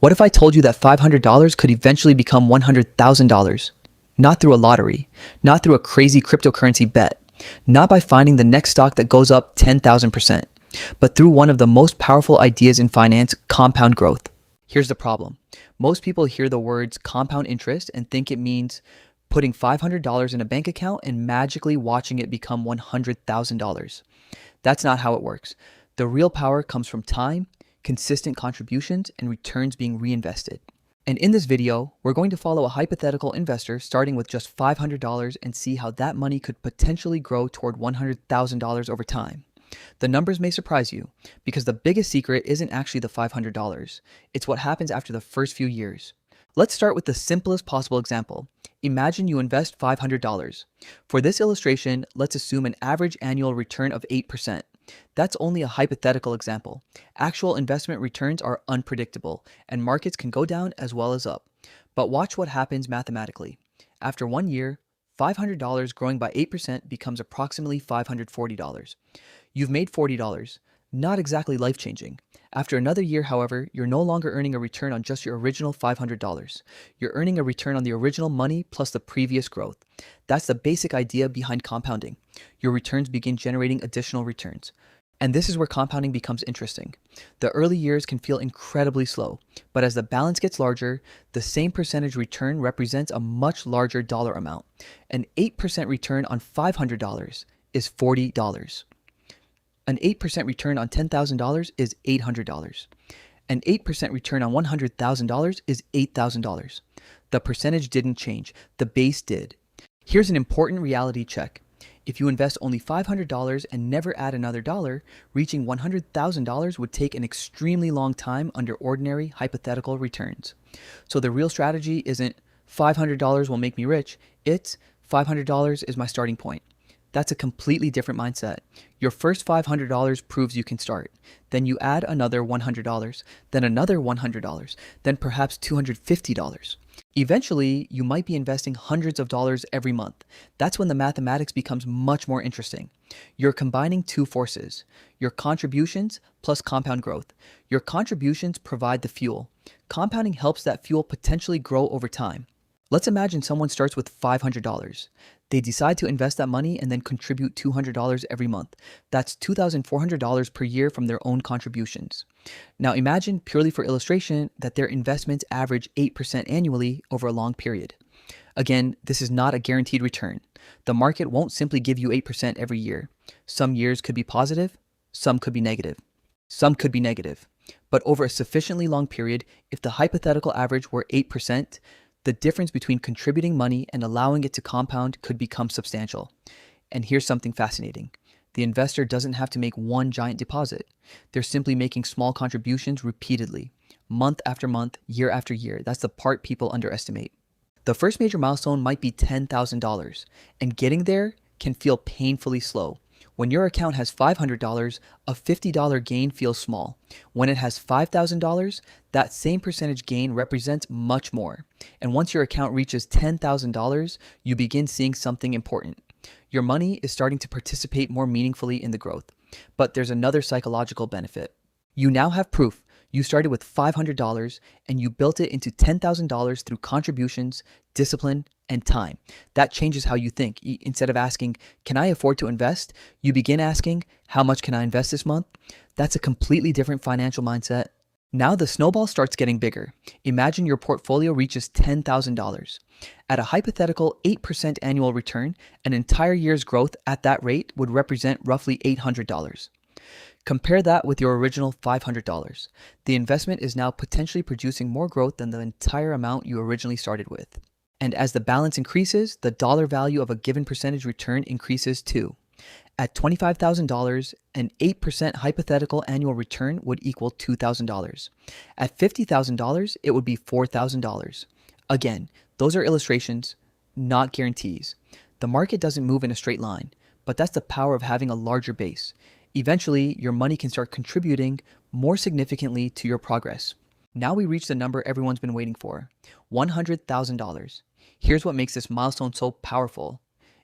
What if I told you that $500 could eventually become $100,000? Not through a lottery, not through a crazy cryptocurrency bet, not by finding the next stock that goes up 10,000%, but through one of the most powerful ideas in finance, compound growth. Here's the problem. Most people hear the words compound interest and think it means putting $500 in a bank account and magically watching it become $100,000. That's not how it works. The real power comes from time, consistent contributions, and returns being reinvested. And in this video, we're going to follow a hypothetical investor starting with just $500 and see how that money could potentially grow toward $100,000 over time. The numbers may surprise you because the biggest secret isn't actually the $500. It's what happens after the first few years. Let's start with the simplest possible example. Imagine you invest $500. For this illustration, let's assume an average annual return of 8%. That's only a hypothetical example. Actual investment returns are unpredictable, and markets can go down as well as up. But watch what happens mathematically. After 1 year, $500 growing by 8% becomes approximately $540. You've made $40. Not exactly life-changing. After another year, however, you're no longer earning a return on just your original $500. You're earning a return on the original money plus the previous growth. That's the basic idea behind compounding. Your returns begin generating additional returns. And this is where compounding becomes interesting. The early years can feel incredibly slow, but as the balance gets larger, the same percentage return represents a much larger dollar amount. An 8% return on $500 is $40. An 8% return on $10,000 is $800. An 8% return on $100,000 is $8,000. The percentage didn't change, the base did. Here's an important reality check. If you invest only $500 and never add another dollar, reaching $100,000 would take an extremely long time under ordinary hypothetical returns. So the real strategy isn't $500 will make me rich, it's $500 is my starting point. That's a completely different mindset. Your first $500 proves you can start. Then you add another $100, then another $100, then perhaps $250. Eventually, you might be investing hundreds of dollars every month. That's when the mathematics becomes much more interesting. You're combining two forces, your contributions plus compound growth. Your contributions provide the fuel. Compounding helps that fuel potentially grow over time. Let's imagine someone starts with $500. They decide to invest that money and then contribute $200 every month. That's $2,400 per year from their own contributions. Now imagine, purely for illustration, that their investments average 8% annually over a long period. Again, this is not a guaranteed return. The market won't simply give you 8% every year. Some years could be positive, some could be negative. Some could be negative. But over a sufficiently long period, if the hypothetical average were 8%, the difference between contributing money and allowing it to compound could become substantial. And here's something fascinating. The investor doesn't have to make one giant deposit. They're simply making small contributions repeatedly, month after month, year after year. That's the part people underestimate. The first major milestone might be $10,000, and getting there can feel painfully slow. When your account has $500, a $50 gain feels small. When it has $5,000, that same percentage gain represents much more. And once your account reaches $10,000, you begin seeing something important. Your money is starting to participate more meaningfully in the growth. But there's another psychological benefit. You now have proof. You started with $500 and you built it into $10,000 through contributions, discipline, and time. That changes how you think. Instead of asking, can I afford to invest? You begin asking, how much can I invest this month? That's a completely different financial mindset. Now the snowball starts getting bigger. Imagine your portfolio reaches $10,000. At a hypothetical 8% annual return, an entire year's growth at that rate would represent roughly $800. Compare that with your original $500. The investment is now potentially producing more growth than the entire amount you originally started with. And as the balance increases, the dollar value of a given percentage return increases too. At $25,000, an 8% hypothetical annual return would equal $2,000. At $50,000, it would be $4,000. Again, those are illustrations, not guarantees. The market doesn't move in a straight line, but that's the power of having a larger base. Eventually, your money can start contributing more significantly to your progress. Now we reach the number everyone's been waiting for, $100,000. Here's what makes this milestone so powerful.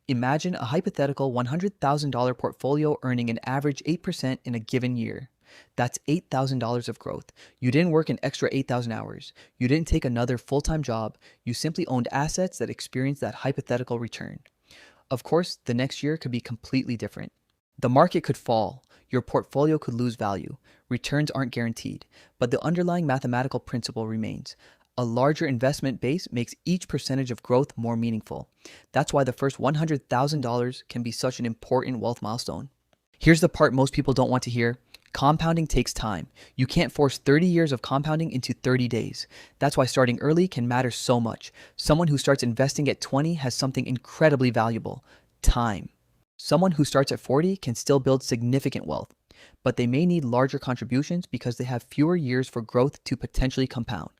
Imagine a hypothetical $100,000 portfolio earning an average 8% in a given year. That's $8,000 of growth. You didn't work an extra 8,000 hours. You didn't take another full-time job. You simply owned assets that experienced that hypothetical return. Of course, the next year could be completely different. The market could fall. Your portfolio could lose value. Returns aren't guaranteed, but the underlying mathematical principle remains. A larger investment base makes each percentage of growth more meaningful. That's why the first $100,000 can be such an important wealth milestone. Here's the part most people don't want to hear. Compounding takes time. You can't force 30 years of compounding into 30 days. That's why starting early can matter so much. Someone who starts investing at 20 has something incredibly valuable: time. Someone who starts at 40 can still build significant wealth, but they may need larger contributions because they have fewer years for growth to potentially compound.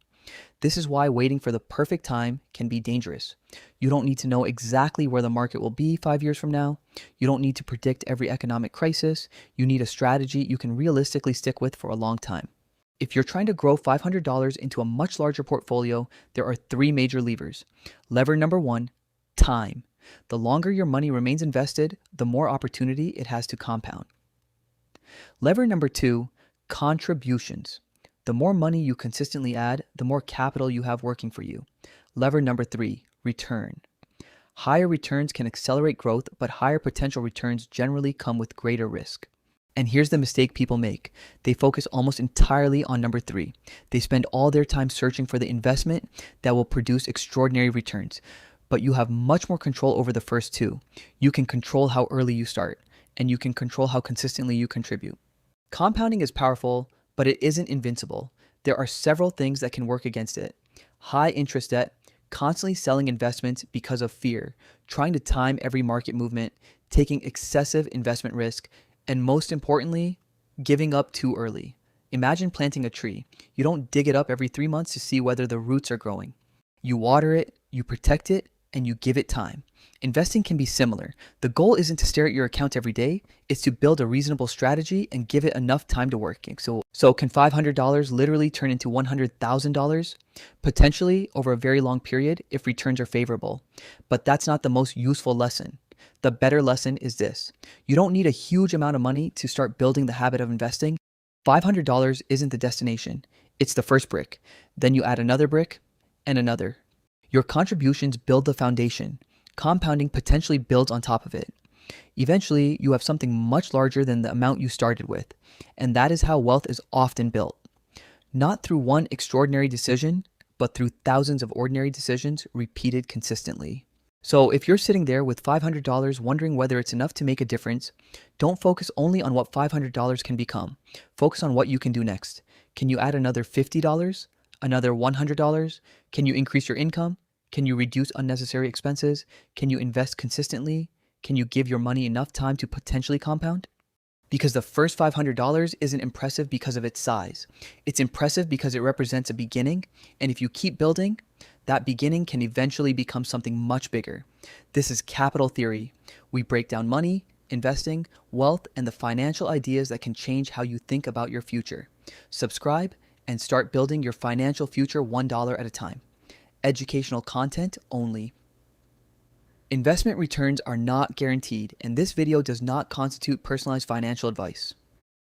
This is why waiting for the perfect time can be dangerous. You don't need to know exactly where the market will be 5 years from now. You don't need to predict every economic crisis. You need a strategy you can realistically stick with for a long time. If you're trying to grow $500 into a much larger portfolio, there are 3 major levers. Lever number 1, time. The longer your money remains invested, the more opportunity it has to compound. Lever number 2, contributions. The more money you consistently add, the more capital you have working for you. Lever number 3, return. Higher returns can accelerate growth, but higher potential returns generally come with greater risk. And here's the mistake people make. They focus almost entirely on number 3. They spend all their time searching for the investment that will produce extraordinary returns. But you have much more control over the first 2. You can control how early you start, and you can control how consistently you contribute. Compounding is powerful, but it isn't invincible. There are several things that can work against it. High interest debt, constantly selling investments because of fear, trying to time every market movement, taking excessive investment risk, and most importantly, giving up too early. Imagine planting a tree. You don't dig it up every 3 months to see whether the roots are growing. You water it, you protect it, and you give it time. Investing can be similar. The goal isn't to stare at your account every day, it's to build a reasonable strategy and give it enough time to work. So can $500 literally turn into $100,000? Potentially over a very long period if returns are favorable. But that's not the most useful lesson. The better lesson is this: you don't need a huge amount of money to start building the habit of investing. $500 isn't the destination, it's the first brick. Then you add another brick and another. Your contributions build the foundation. Compounding potentially builds on top of it. Eventually, you have something much larger than the amount you started with, and that is how wealth is often built. Not through one extraordinary decision, but through thousands of ordinary decisions repeated consistently. So if you're sitting there with $500 wondering whether it's enough to make a difference, don't focus only on what $500 can become. Focus on what you can do next. Can you add another $50? Another $100? Can you increase your income? Can you reduce unnecessary expenses? Can you invest consistently? Can you give your money enough time to potentially compound? Because the first $500 isn't impressive because of its size. It's impressive because it represents a beginning, and if you keep building, that beginning can eventually become something much bigger. This is capital theory. We break down money, investing, wealth, and the financial ideas that can change how you think about your future. Subscribe and start building your financial future $1 at a time. Educational content only. Investment returns are not guaranteed, and this video does not constitute personalized financial advice.